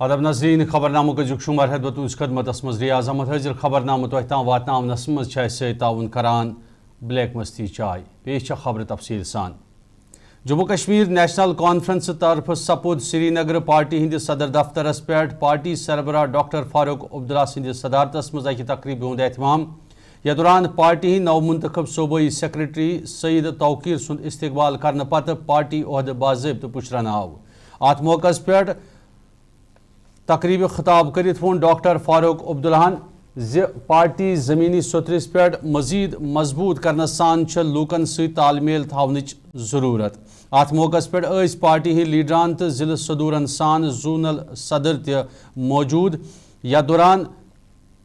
आदाब नाज़रीन खबरनामो का शुमार खदमत खदमत मज रियाज अहमद हाजिर खबरनामो तोह ताम वातनावनस मज ताउन करान ब्लैक मस्ती चाय पेश खबर तफसील सान। जम्मू कश्मीर नेशनल कॉन्फ्रेंस तरफ सपुद श्रीनगर पार्टी हिंद सदर दफ्तरस पे पार्टी सरबराह डॉक्टर फारूक अब्दुल्ला सिंध सदारतस मज अकि तकरीब हुंद एहतमाम। यह दौरान पार्टी हिंद नव मुंतखब सूबाई सेक्रेटरी सईद तौकीर सुंद इस्तकबाल करने पत पार्टी ओहद बाज़ाब्त पुशरन आव। अत मौकस पे तकरीब खिताब करित वोन डॉक्टर फारूक अब्दुल्लाहन पार्टी ज़मीनी सतरिस पे मजीद मजबूत करने सान लूकन सत तालमेल थावनच ज़रूरत। अत मौकस पे पार्टी हिंद लीडरान तो जिले सदूरन सान जोनल सदर त मौजूद। यह दौरान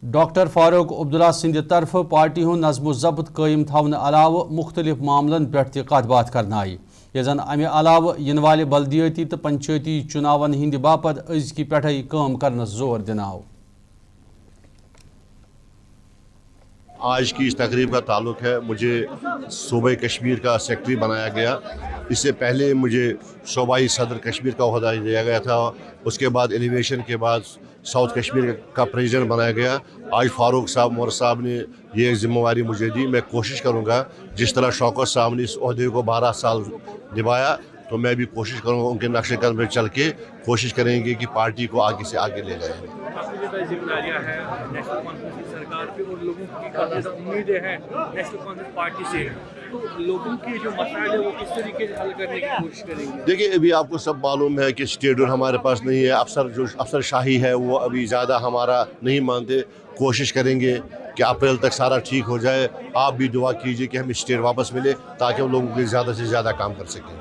डॉक्टर फारूक अब्दुल्ला सिंध तरफ पार्टी हुंद नज़्म ज़ब्त कायम थवन अलाव मुख्तलिफ मामलन पे कत बात करना आई। यह जन अमे अलाव इन वाले बल्दियती तो पंचायती चुनावन हिंद बापत अजकी पे काम करने जोर दिन आव। आज की इस तकरीब का ताल्लुक़ है मुझे सूबे कश्मीर का सेक्रेटरी बनाया गया। इससे पहले मुझे सूबाई सदर कश्मीर का ओहदा दिया गया था। उसके बाद एलिवेशन के बाद साउथ कश्मीर का प्रेसिडेंट बनाया गया। आज फारूक साहब मोर साहब ने ये जिम्मेवारी मुझे दी। मैं कोशिश करूँगा जिस तरह शौकत साहब ने इस ओहदे को 12 साल निभाया तो मैं भी कोशिश करूँगा उनके नक्शे कदम पर चल के कोशिश करेंगे कि पार्टी को आगे से आगे ले जाएंगे। जिम्मेदारियां हैं नेशनल कॉन्फ्रेंस की सरकार पे और लोगों की काफ़ी उम्मीदें हैं नेशनल कॉन्फ्रेंस पार्टी से, तो लोगों की जो मसाइल है वो किस तरीके से हल करने की कोशिश करेंगे? देखिए अभी आपको सब मालूम है कि स्टेडियम हमारे पास नहीं है। अफसर शाही है वो अभी ज़्यादा हमारा नहीं मानते। कोशिश करेंगे कि अप्रैल तक सारा ठीक हो जाए। आप भी दुआ कीजिए कि हमें स्टेट वापस मिले ताकि हम लोगों के ज़्यादा से ज़्यादा काम कर सकें।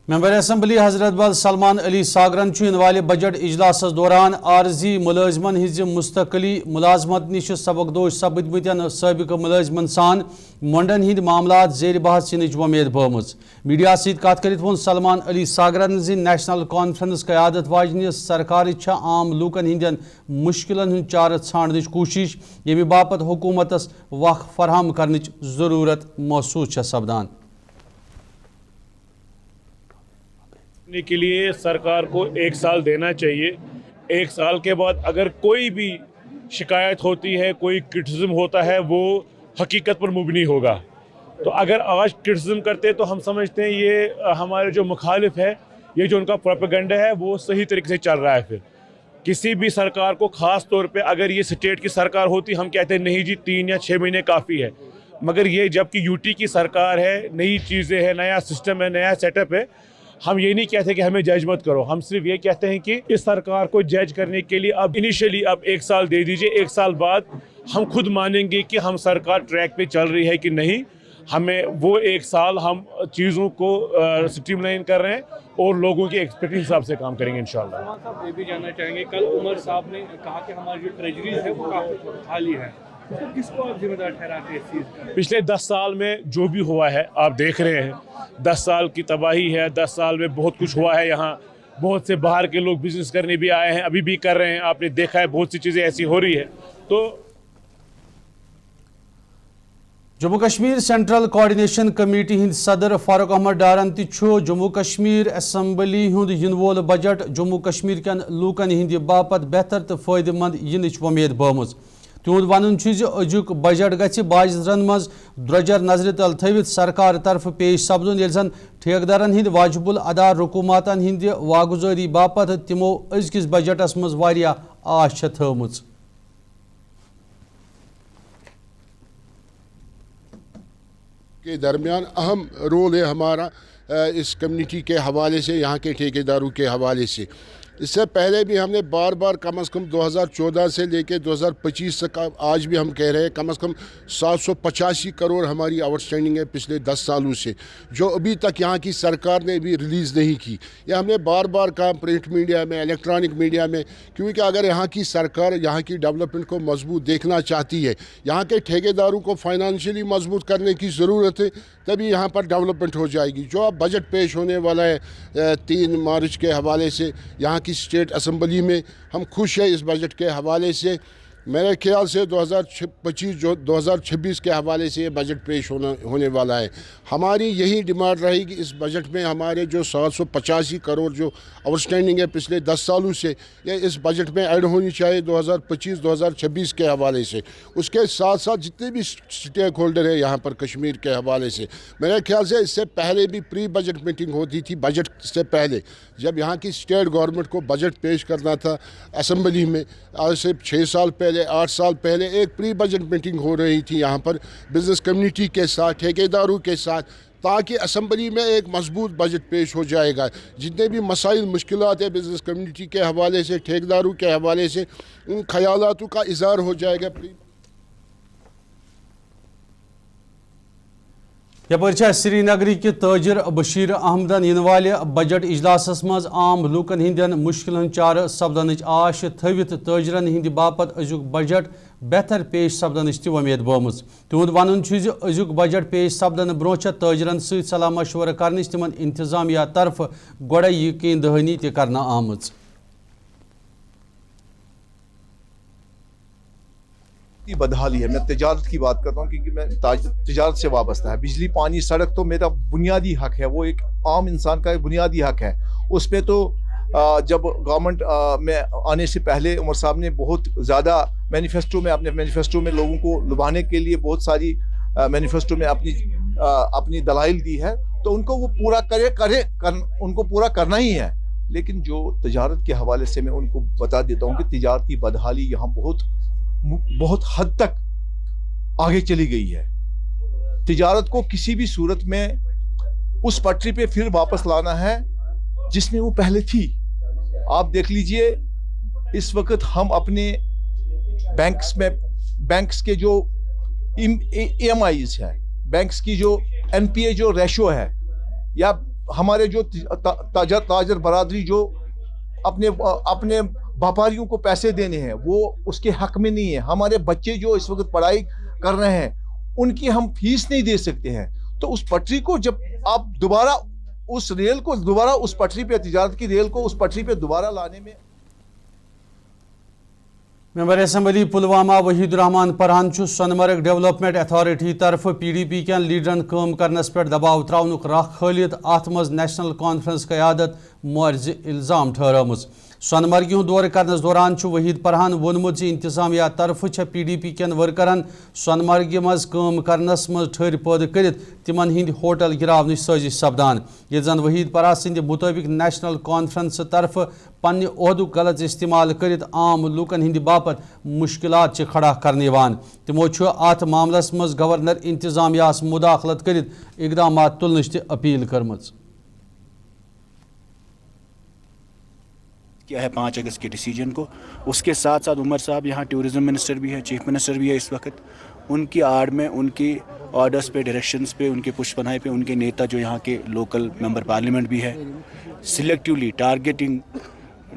मेंबर असम्बली हजरत बल सलमान अली सागरन इन वाले बजट इजलास दौरान आर्जी मुलाजमन हिज मुस्तकली मुलाजमत निश सबकदोश सपदमत सबक मुलाजमन सान मंडन हिंद मामलात जेर बहस इन उम्मीद बमज। मीडिया सत कत कर वो सलमान अली सागरन नेशनल कॉन्फ्रेंस क़यादत वाजन सरकार आम लूकन हिंदन मुश्किलन चार छान कोशिश यमि बापत हुकूमतस वक्त फराहम करने जरूरत महसूस सपदान। के लिए सरकार को 1 साल देना चाहिए। 1 साल के बाद अगर कोई भी शिकायत होती है, कोई क्रिटिसिज्म होता है, वो हकीकत पर मुबनी होगा। तो अगर आज क्रिटिसिज्म करते तो हम समझते हैं ये हमारे जो मुखालिफ है, ये जो उनका प्रोपेगेंडा है वो सही तरीके से चल रहा है। फिर किसी भी सरकार को ख़ास तौर पे अगर ये स्टेट की सरकार होती हम कहते हैं नहीं जी 3 या 6 महीने काफ़ी है, मगर ये जबकि यूटी की सरकार है, नई चीज़ें हैं, नया सिस्टम है, नया सेटअप है, हम ये नहीं कहते कि हमें जज मत करो। हम सिर्फ ये कहते हैं कि इस सरकार को जज करने के लिए अब इनिशियली अब 1 साल दे दीजिए। 1 साल बाद हम खुद मानेंगे कि हम सरकार ट्रैक पे चल रही है कि नहीं। हमें वो 1 साल हम चीज़ों को स्ट्रीमलाइन कर रहे हैं और लोगों की एक्सपेक्टेशन हिसाब से काम करेंगे इंशाल्लाह। साहब ये भी जानना चाहेंगे, कल उमर साहब ने कहा कि हमारी जो ट्रेजरीज है वो काफ़ी खाली है, तो किसको आप जिम्मेदार ठहराते हैं इस चीज़ का? पिछले 10 साल में जो भी हुआ है आप देख रहे हैं, 10 साल की तबाही है। 10 साल में बहुत कुछ हुआ है। यहाँ बहुत से बाहर के लोग बिजनेस करने भी आए हैं, अभी भी कर रहे हैं। आपने देखा है बहुत सी चीज़ें ऐसी हो रही है। तो Jammu Kashmir central coordination committee Hind सदर फारूक अहमद डारन जम्मू कश्मीर असम्बली हुंद इन वोल बजट जम्मू कश्मीर कन लूकन हिंद बापत बेहतर तो फायदेमंद यिनच उम्मीद बमज। तिहुद वन अजुक बजट गि बाजरन मज द्रजर नजर तल थवित सरकार तरफ पेश सपदुन ये जन ठेकेदारन हिंद वाजिबुल अदा रुकूमतन हिंद वागुजारी बापत तिमो अजकिस बजटस मज वारिया आश थमुच। के दरमियान अहम रोल है हमारा इस कम्युनिटी के हवाले से, यहाँ के ठेकेदारों के हवाले से। इससे पहले भी हमने बार बार कम से कम 2014 से लेकर 2025 तक आज भी हम कह रहे हैं कम से कम 785 करोड़ हमारी आउटस्टैंडिंग है पिछले 10 सालों से, जो अभी तक यहाँ की सरकार ने भी रिलीज़ नहीं की। यह हमने बार बार कहा प्रिंट मीडिया में, इलेक्ट्रॉनिक मीडिया में, क्योंकि अगर यहाँ की सरकार यहाँ की डेवलपमेंट को मजबूत देखना चाहती है, यहाँ के ठेकेदारों को फाइनेंशियली मजबूत करने की ज़रूरत है, तभी यहाँ पर डेवलपमेंट हो जाएगी। जो अब बजट पेश होने वाला है 3 मार्च के हवाले से यहाँ की स्टेट असम्बली में, हम खुश हैं इस बजट के हवाले से। मेरे ख्याल से 2025 जो 2026 के हवाले से ये बजट पेश होने वाला है। हमारी यही डिमांड रहेगी इस बजट में, हमारे जो 785 करोड़ जो आउटस्टैंडिंग है पिछले 10 सालों से, ये इस बजट में ऐड होनी चाहिए 2025-2026 के हवाले से। उसके साथ साथ जितने भी स्टेक होल्डर है यहाँ पर कश्मीर के हवाले से, मेरे ख्याल से इससे पहले भी प्री बजट मीटिंग होती थी। बजट से पहले जब यहाँ की स्टेट गवर्नमेंट को बजट पेश करना था असम्बली में, आज से 6 साल पहले 8 साल पहले एक प्री बजट मीटिंग हो रही थी यहाँ पर बिज़नेस कम्युनिटी के साथ, ठेकेदारों के साथ, ताकि असम्बली में एक मजबूत बजट पेश हो जाएगा। जितने भी मसाइल मुश्किलात है बिज़नेस कम्युनिटी के हवाले से, ठेकेदारों के हवाले से, उन ख्यालातों का इज़हार हो जाएगा। यपर श्रीनगर कि ताजिर बशीर अहमदन इन वाले बजट इजलास मज आम लूकन हिंदन मुश्किलन चार सपदन आश थवित ताजरन हिंद बापत अजुक बजट बेहतर पेश सपदन उम्मीद बोमुज। तुंद वन अजुक बजट पेश सपदन ब्रो ताजरन सत सलाह मशवर कर तिमन इंतजामिया तरफ गोड़े यकीन दहानी करना आमज। बदहाली है। मैं तिजारत की बात करता हूँ क्योंकि मैं तिजारत से वाबस्ता है। बिजली, पानी, सड़क तो मेरा बुनियादी हक है, वो एक आम इंसान का एक बुनियादी हक है। उस पर तो जब गवर्नमेंट में आने से पहले उमर साहब ने बहुत ज़्यादा मैनिफेस्टो में, अपने मैनिफेस्टो में लोगों को लुभाने के लिए बहुत सारी मैनिफेस्टो में अपनी दलाइल दी है, तो उनको वो पूरा उनको पूरा करना ही है। लेकिन जो तिजारत के हवाले से मैं उनको बता देता हूँ कि तिजारती बदहाली यहाँ बहुत हद तक आगे चली गई है। तिजारत को किसी भी सूरत में उस पटरी पे फिर वापस लाना है जिसमें वो पहले थी। आप देख लीजिए, इस वक्त हम अपने बैंक्स के जो EMIs है, बैंक्स की जो NPA जो रेशो है, या हमारे जो ताजर बरादरी जो अपने व्यापारियों को पैसे देने हैं, वो उसके हक में नहीं है। हमारे बच्चे जो इस वक्त पढ़ाई कर रहे हैं, उनकी हम फीस नहीं दे सकते हैं। तो उस पटरी को जब आप दोबारा उस रेल को दोबारा उस पटरी पे, तिजारत की रेल को उस पटरी पे दोबारा लाने में। मेंबर असम्बली पुलवामा वहीद रहमान परहान सोनमर्ग डेवलपमेंट अथॉरिटी तरफ PDP कन लीडरन काम करनस पे दबाव त्राउनुक राह खलित अत मज नेशनल कॉन्फ्रेंस क़यादत मुआरज इल्जाम ठहरमुज। सोनमर्ग दौर करनस दौरान वहीद परहान वोनमुत इंतजामिया तरफ PDP कन वर्करन सोनमर्ग मज काम करनस मज ठहर पैद कर तिमन हिंद होटल गिरावन साजिश सपदान। ये जन वहीद परहा सिंध मुताबिक नेशनल कॉन्फ्रेंस तरफ पन्ने ओहदुक गलत इस्तेमाल कर आम लूकन हिंद बापत मुश्किलात खड़ा करने वान। तिमो अत मामलस मज गवर्नर इंतजामियास मुदाखलत कर इकदाम तुलनच अपील करमज। किया है 5 अगस्त के डिसीजन को। उसके साथ साथ उमर साहब यहाँ टूरिज़म मिनिस्टर भी है, चीफ मिनिस्टर भी है इस वक्त। उनकी आड़ में, उनकी ऑर्डर्स पे, डायरेक्शंस पे, उनके पुष्पनाहे पे उनके नेता जो यहाँ के लोकल मेंबर पार्लियामेंट भी है, सिलेक्टिवली टारगेटिंग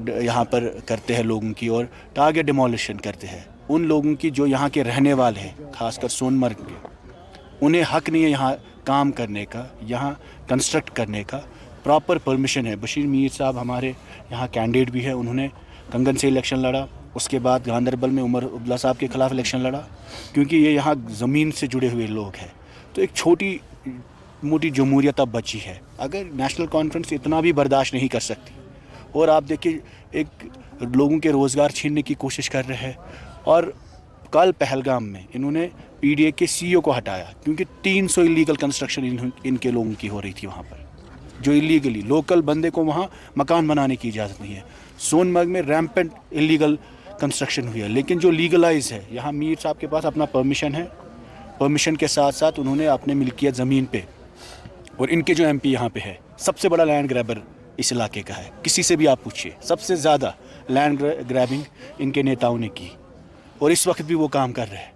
यहाँ पर करते हैं लोगों की, और टारगेट डिमोलिशन करते हैं उन लोगों की जो यहाँ के रहने वाले हैं, खासकर सोनमर्ग के। उन्हें हक नहीं है यहाँ काम करने का, यहाँ कंस्ट्रक्ट करने का। प्रॉपर परमिशन है। बशीर मीर साहब हमारे यहाँ कैंडिडेट भी है, उन्होंने कंगन से इलेक्शन लड़ा, उसके बाद गांधरबल में उमर अब्दुल्ला साहब के ख़िलाफ़ इलेक्शन लड़ा, क्योंकि ये यहाँ ज़मीन से जुड़े हुए लोग हैं। तो एक छोटी मोटी जमहूरियत अब बची है। अगर नेशनल कॉन्फ्रेंस इतना भी बर्दाश्त नहीं कर सकती, और आप देखिए एक लोगों के रोज़गार छीनने की कोशिश कर रहे हैं, और कल पहलगाम में इन्होंने PDA के CEO को हटाया क्योंकि 300 इलीगल कंस्ट्रक्शन इनके लोगों की हो रही थी वहाँ पर, जो इलीगली लोकल बंदे को वहाँ मकान बनाने की इजाज़त नहीं है। सोनमर्ग में रैम्पेंट इलीगल कंस्ट्रक्शन हुई है, लेकिन जो लीगलाइज है, यहाँ मीर साहब के पास अपना परमिशन है। परमिशन के साथ साथ उन्होंने अपने मिल्कियत ज़मीन पे, और इनके जो MP यहाँ पे है, सबसे बड़ा लैंड ग्रैबर इस इलाके का है। किसी से भी आप पूछिए, सबसे ज़्यादा लैंड ग्रैबिंग इनके नेताओं ने की, और इस वक्त भी वो काम कर रहे हैं।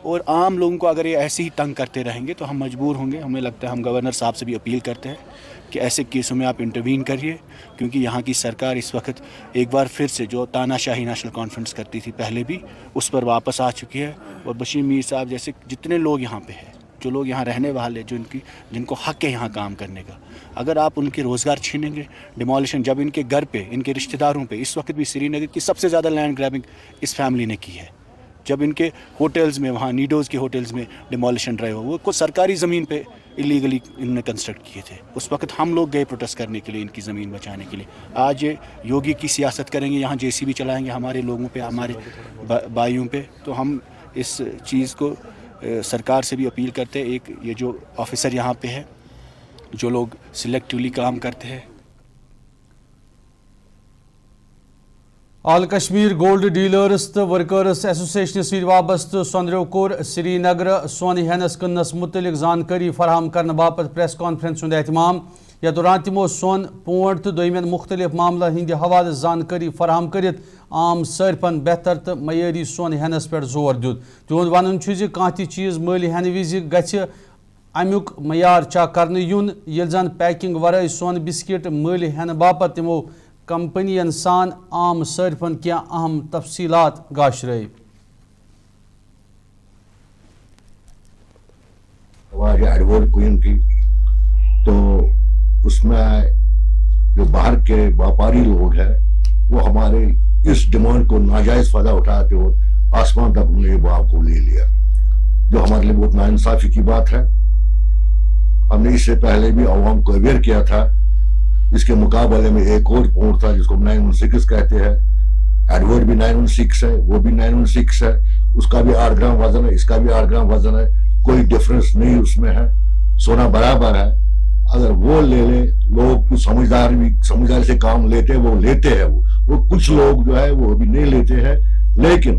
और आम लोगों को अगर ये ऐसे ही तंग करते रहेंगे तो हम मजबूर होंगे। हमें लगता है, हम गवर्नर साहब से भी अपील करते हैं कि ऐसे केसों में आप इंटरवीन करिए, क्योंकि यहाँ की सरकार इस वक्त एक बार फिर से जो तानाशाही नेशनल कॉन्फ्रेंस करती थी पहले भी, उस पर वापस आ चुकी है। और बशीर मीर साहब जैसे जितने लोग यहाँ पे हैं, जो लोग यहाँ रहने वाले, जिनको हक है यहाँ काम करने का, अगर आप उनके रोज़गार छीनेंगे, डिमोलिशन, जब इनके घर पे, इनके रिश्तेदारों पे, इस वक्त भी श्रीनगर की सबसे ज़्यादा लैंड ग्रैबिंग इस फैमिली ने की है। जब इनके होटल्स में, वहाँ नीडोज़ के होटल्स में डिमोलिशन ड्राइव हुआ, वो कुछ सरकारी ज़मीन पे इलीगली इन्होंने कंस्ट्रक्ट किए थे। उस वक्त हम लोग गए प्रोटेस्ट करने के लिए, इनकी ज़मीन बचाने के लिए। आज ये योगी की सियासत करेंगे, यहाँ JCB चलाएंगे हमारे लोगों पे, हमारे भाइयों पे। तो हम इस चीज़ को सरकार से भी अपील करते हैं, एक ये जो ऑफिसर यहाँ पे है, जो लोग सिलेक्टिवली काम करते हैं। ऑल कश्मीर गोल्ड डीलर्स तो वर्कर्स एसोसिएशन सद वाबस्त सोंद्रेव कोर श्रीनगर सोन हेनस कन्नस मुतलिक जानकारी फराहम करने बापत प्रेस कॉन्फ्रेंस हुंद एहतमाम। या दौरान तिमो सोन पोंट तो दोयमन मुख्तलिफ मामला हिंद हवाले जानकारी फराहम करित आम सारफन बेहतर तो मयारी सोन हेनस पे जोर दित। तिहुंद वन कह चीज़ मल हेन विज गि अमुक मयार चेक करने युन, ये जन पैकिंग वराई सोन बिस्किट मल हेन बापत तिमो कंपनियन सान आम सारफन क्या अहम तफसीलात गाशरई। एडवर्ड क्वीन की तो उसमें जो बाहर के व्यापारी लोग हैं वो हमारे इस डिमांड को नाजायज फायदा उठाते और आसमान तक उन्होंने ये बात को ले लिया, जो हमारे लिए बहुत नाइंसाफी की बात है। हमने इससे पहले भी अवाम को अवेयर किया था। इसके मुकाबले में एक और पोर्ट था जिसको 916 कहते हैं, एडवर्ड भी 916 है, वो भी 916 है, उसका भी 8 ग्राम वजन है, इसका भी 8 ग्राम वजन है, कोई डिफरेंस नहीं उसमें है, सोना बराबर है। अगर वो ले ले, लोग कुछ समझदारी से काम लेते हैं, वो लेते हैं, वो कुछ लोग जो है वो भी नहीं लेते हैं, लेकिन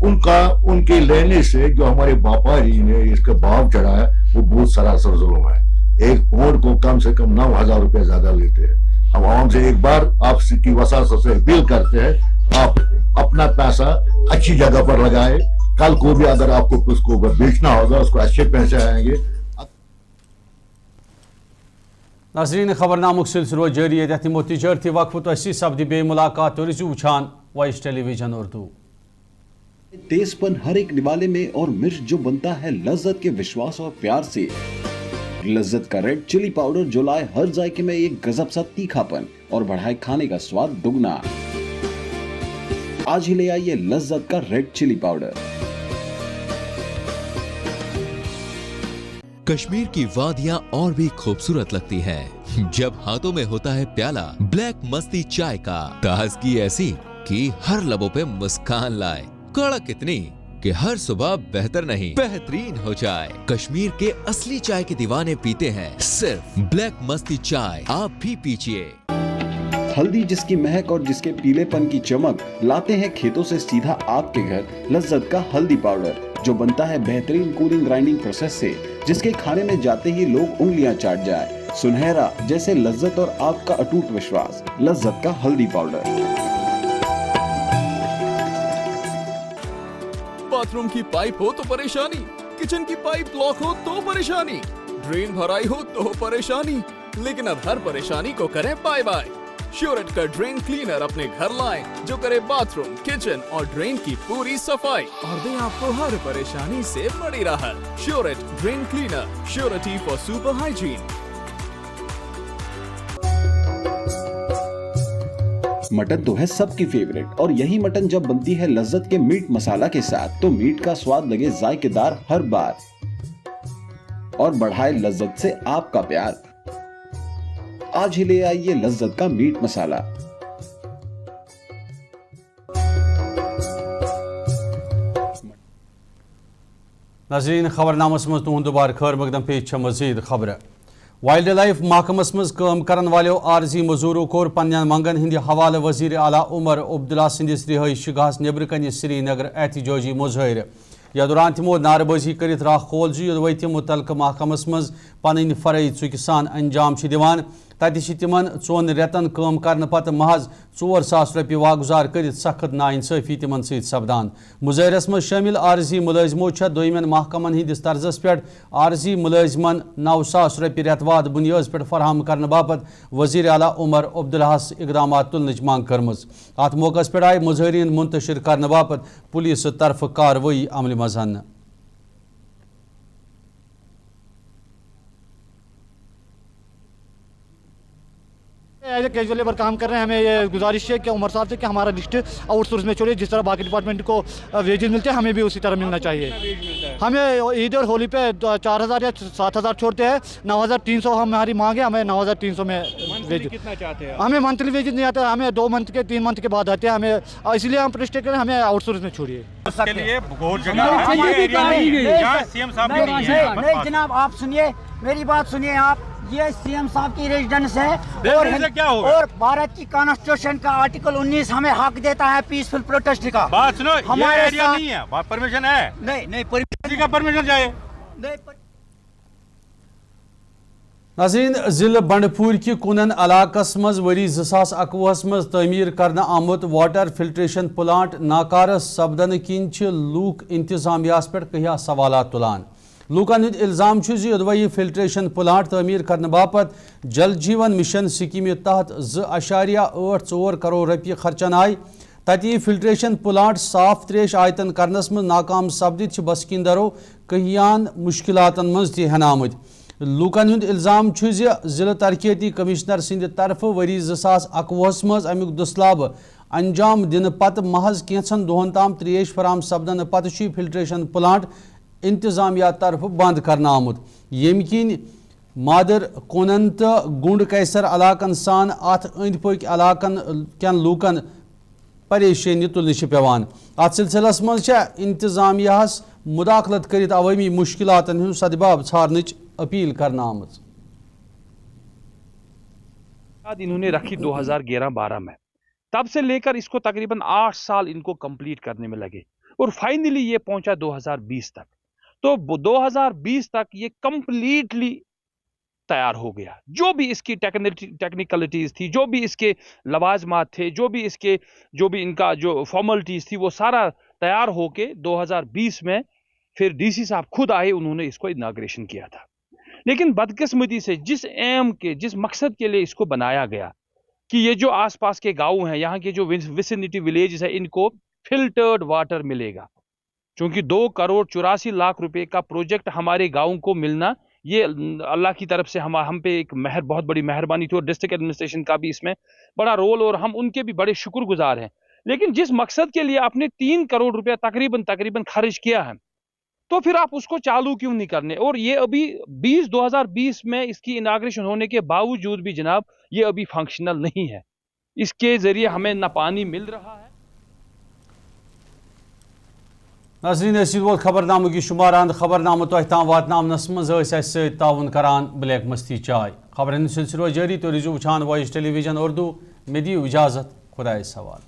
उनके लेने से जो हमारे व्यापारी ने इसका भाव चढ़ाया वो बहुत सरासर जुल्म है। एक पौंड को कम से कम 9,000 रुपए ज्यादा लेते हैं। हम आवाम से एक बार आपकी वसात से अपील करते हैं, आप अपना पैसा अच्छी जगह पर लगाए। कल को भी अगर आपको उसको बेचना होगा उसको अच्छे पैसे आएंगे। नाज़रीन, खबरनामुक सिलसिलो जारी है। तिमो तिजारती वक्फ तो सब्दी बे मुलाकात और वुछान वॉइस टेलीविजन उर्दू। तेजपन हर एक निवाले में और मिर्च जो बनता है लज्जत के विश्वास और प्यार से। लज्जत का रेड चिली पाउडर जो लाए हर जायके में एक गजब सा तीखापन और बढ़ाए खाने का स्वाद दुगना। आज ही ले आइए लज्जत का रेड चिली पाउडर। कश्मीर की वादियां और भी खूबसूरत लगती हैं जब हाथों में होता है प्याला ब्लैक मस्ती चाय का। ताजगी ऐसी कि हर लबों पे मुस्कान लाए, कड़क इतनी कि हर सुबह बेहतर नहीं बेहतरीन हो जाए। कश्मीर के असली चाय के दीवाने पीते हैं सिर्फ ब्लैक मस्ती चाय, आप भी पीजिए। हल्दी जिसकी महक और जिसके पीलेपन की चमक लाते हैं खेतों से सीधा आपके घर। लज्जत का हल्दी पाउडर जो बनता है बेहतरीन कूलिंग ग्राइंडिंग प्रोसेस से, जिसके खाने में जाते ही लोग उंगलियां चाट जाए। सुनहरा जैसे लज्जत और आपका अटूट विश्वास। लज्जत का हल्दी पाउडर। बाथरूम की पाइप हो तो परेशानी, किचन की पाइप ब्लॉक हो तो परेशानी, ड्रेन भराई हो तो परेशानी, लेकिन अब हर परेशानी को करें बाय बाय। श्योरेट का ड्रेन क्लीनर अपने घर लाएं जो करे बाथरूम, किचन और ड्रेन की पूरी सफाई और दे आपको हर परेशानी से बड़ी राहत। श्योरेट drain cleaner, surety for super hygiene. Mutton तो है सबकी फेवरेट और यही मटन जब बनती है लज्जत के मीट मसाला के साथ तो मीट का स्वाद लगे जायकेदार हर बार और बढ़ाए लज्जत से आपका प्यार। आज ही ले आइए लज्जत का मीट मसाला। नाज़रीन, खबरनामस मज तुहद दुबार खैर मकदम पेश मजीद खबर। वाइल्ड लाइफ महकमस मज काम करन वालों आरजी मजूरों कोर पन्न मंगन हिंद हवाले वजीर आला उमर अब्दुल्ला सिंदिस रिहाइश गाहस नेबर कन श्रीनगर एहतजाजी मुजाहिर। या दौरान तिमो नारबाजी कर राह खोल योदवे तिम मुतलक महकमस मज पन फरई चुक सान अंजाम दिवान। तत तिमन 4 रेतन काम करने पत महज 4,000 रुपये वागुजार कर सख्त नाइंसाफी तिमन सत सपदान। मुजाहिरस मज शामिल आरजी मुलाजिमो दोयमन महकमन हिंदिस तर्जस पे आरजी मुलाजिमन 9,000 रुपये रेतवाद बुनियाद पे फराहम करने बापत वजीर आला उमर अब्दुल्लाहस इकदाम तुलने मांग कर्म। अत मौके पे आए मुजाहिरीन मुंतशिर करने बापत पुलिस तरफ कार्रवाई अमल मज अन्न। एज ए कैजुअल लेबर काम कर रहे हैं, हमें ये गुजारिश है कि उमर साहब से कि हमारा लिस्ट आउटसोर्स में छोड़िए, जिस तरह बाकी डिपार्टमेंट को वेजेस मिलते हैं हमें भी उसी तरह मिलना चाहिए। हमें ईद और होली पे 4000 या 7000 छोड़ते हैं, 9300 हमारी मांग है, हमें 9300 में वेज कितना चाहते हैं? हमें मंथली वेजेस नहीं आते, हमें 2 मंथ के 3 मंथ के बाद आते हैं, हमें इसलिए हम प्रोटेस्ट करें, हमें आउटसोर्स में छोड़िए। उसके लिए बहुत जगह हमारे एरिया में जहाँ सीएम साहब भी नहीं है। नहीं जनाब, आप सुनिए, मेरी बात सुनिए आप, ये सीएम साहब की रेजिडेंस है और भारत की कॉन्स्टिट्यूशन का आर्टिकल 19 हमें हक देता है पीसफुल प्रोटेस्ट का। बात सुनो, हमारे एरिया नहीं है, परमिशन है नहीं परमिशन चाहिए। नाज़रीन, जिले बंडपूर कि कुनन इलाकस मज वरी 2021 मज तमीर करना आमुत वाटर फिल्ट्रेशन प्लांट नाकार सपदन किन लूक इंतजामियास पे कहिया सवाल तुलान। लूकन हंद इल्जाम यदवई फिल्ट्रेशन प्लांट तमीर करने बापत जल जीवन मिशन स्कीम तहत 2.84 करोड़ रुपये खर्चन आय। तती फिल्ट्रेशन प्लांट साफ त्रेश आयतन करनस मज नाकाम सपदित बसकिंदरों कहियान मुश्किलातन मज तहन आमत। लूकन हंद इल्जाम जिला तरक्याती कमिश्नर सिंध तरफ वरी 2021 मज अमुक दुस्लाब अंजाम दिन पत महज कैंसन दोहन ताम त्रेश फराम सपदन पत फिल्ट्रेशन प्लांट इंतजामिया तरफ बंद करना आमुत, येम किन मादर कोनन तो गुंड कैसर इलाकन सान अत अंद पक इलाकन कन लूकन परेशानी तुलने पेवान। अत सिलसिलस मज इंतजामियास मुदाखलत करित अवामी मुश्किलातन हुंद सदबाब छारनच अपील करना आमत। इन्होंने रखी 2011-12 में, तब से लेकर इसको तकरीबन 8 साल इनको कंप्लीट करने में लगे और फाइनली ये पहुंचा 2020 तक। तो 2020 तक ये कंप्लीटली तैयार हो गया। जो भी इसकी टेक्निकलिटीज थी, जो भी इसके लवाजमात थे, जो भी इनका जो फॉर्मलिटीज थी, वो सारा तैयार होके 2020 में फिर डीसी साहब खुद आए, उन्होंने इसको इनाग्रेशन किया था। लेकिन बदकिस्मती से जिस मकसद के लिए इसको बनाया गया कि ये जो आसपास के गांव हैं, यहाँ के जो विसिनिटी विलेज है, इनको फिल्टर्ड वाटर मिलेगा। क्योंकि 2.84 करोड़ रुपए का प्रोजेक्ट हमारे गांव को मिलना, ये अल्लाह की तरफ से हम पे एक बहुत बड़ी मेहरबानी थी और डिस्ट्रिक्ट एडमिनिस्ट्रेशन का भी इसमें बड़ा रोल, और हम उनके भी बड़े शुक्रगुजार हैं। लेकिन जिस मकसद के लिए आपने 3 करोड़ रुपया तकरीबन खर्च किया है, तो फिर आप उसको चालू क्यों नहीं करने? और ये अभी 2020 में इसकी इनाग्रेशन होने के बावजूद भी जनाब ये अभी फंक्शनल नहीं है। इसके जरिए हमें न पानी मिल रहा है। नाज़रीन, वो खबरनामे की शुमारान खबरनामा तोह ताम वातनामनस मज ताउन करान ब्लैक मस्ती चाय। खबरन सिलसिलो जारी, तो रिजु वुचान वॉइस टेलीविजन उर्दू। में दियो इजाजत, खुदा सवाल।